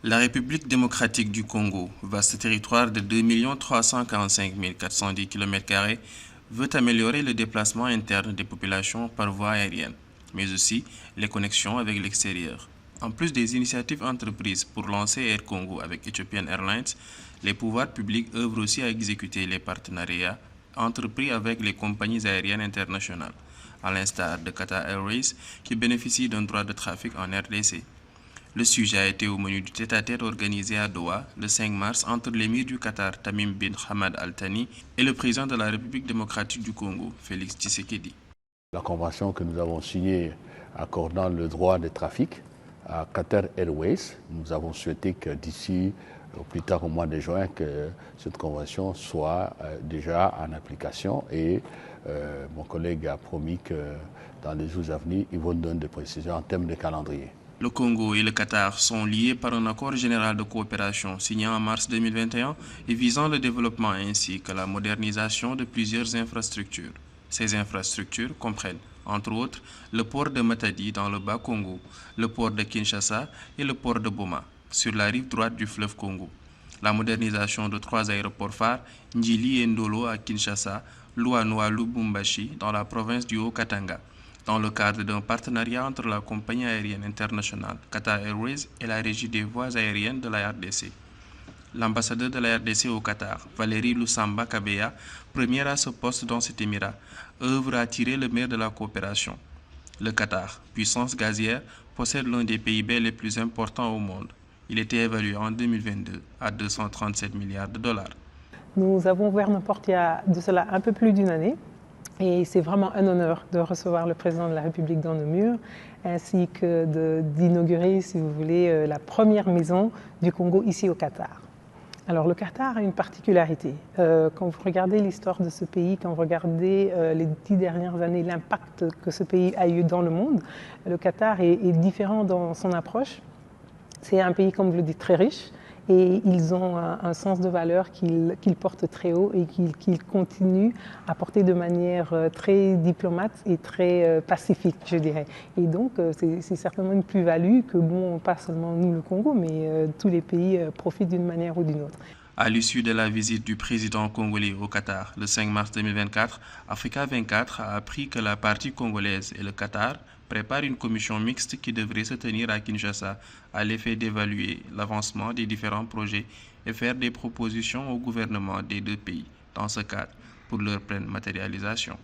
La République démocratique du Congo, vaste territoire de 2 345 410 km², veut améliorer le déplacement interne des populations par voie aérienne, mais aussi les connexions avec l'extérieur. En plus des initiatives entreprises pour lancer Air Congo avec Ethiopian Airlines, les pouvoirs publics œuvrent aussi à exécuter les partenariats entrepris avec les compagnies aériennes internationales, à l'instar de Qatar Airways qui bénéficie d'un droit de trafic en RDC. Le sujet a été au menu du tête-à-tête organisé à Doha le 5 mars entre l'émir du Qatar Tamim bin Hamad Al Thani et le président de la République démocratique du Congo, Félix Tshisekedi. La convention que nous avons signée accordant le droit de trafic à Qatar Airways, nous avons souhaité que d'ici au plus tard au mois de juin, que cette convention soit déjà en application et mon collègue a promis que dans les jours à venir, ils vont donner des précisions en termes de calendrier. Le Congo et le Qatar sont liés par un accord général de coopération signé en mars 2021 et visant le développement ainsi que la modernisation de plusieurs infrastructures. Ces infrastructures comprennent, entre autres, le port de Matadi dans le Bas-Congo, le port de Kinshasa et le port de Boma, sur la rive droite du fleuve Congo. La modernisation de 3 aéroports phares, Ndjili et Ndolo à Kinshasa, Louano à Lubumbashi dans la province du Haut-Katanga, dans le cadre d'un partenariat entre la compagnie aérienne internationale Qatar Airways et la régie des voies aériennes de la RDC. L'ambassadeur de la RDC au Qatar, Valérie Lusamba Kabeya, première à ce poste dans cet émirat, œuvre à tirer le meilleur de la coopération. Le Qatar, puissance gazière, possède l'un des PIB les plus importants au monde. Il était évalué en 2022 à 237 milliards de dollars. Nous avons ouvert nos portes il y a de cela un peu plus d'une année. Et c'est vraiment un honneur de recevoir le président de la République dans nos murs, ainsi que d'inaugurer, si vous voulez, la première maison du Congo ici au Qatar. Alors le Qatar a une particularité. Quand vous regardez l'histoire de ce pays, quand vous regardez les 10 dernières années, l'impact que ce pays a eu dans le monde, le Qatar est différent dans son approche. C'est un pays, comme vous le dites, très riche. Et ils ont un sens de valeur qu'ils portent très haut et qu'ils continuent à porter de manière très diplomate et très pacifique, je dirais. Et donc, c'est certainement une plus-value que, bon, pas seulement nous, le Congo, mais tous les pays profitent d'une manière ou d'une autre. À l'issue de la visite du président congolais au Qatar le 5 mars 2024, Africa 24 a appris que la partie congolaise et le Qatar préparent une commission mixte qui devrait se tenir à Kinshasa à l'effet d'évaluer l'avancement des différents projets et faire des propositions au gouvernement des deux pays dans ce cadre pour leur pleine matérialisation.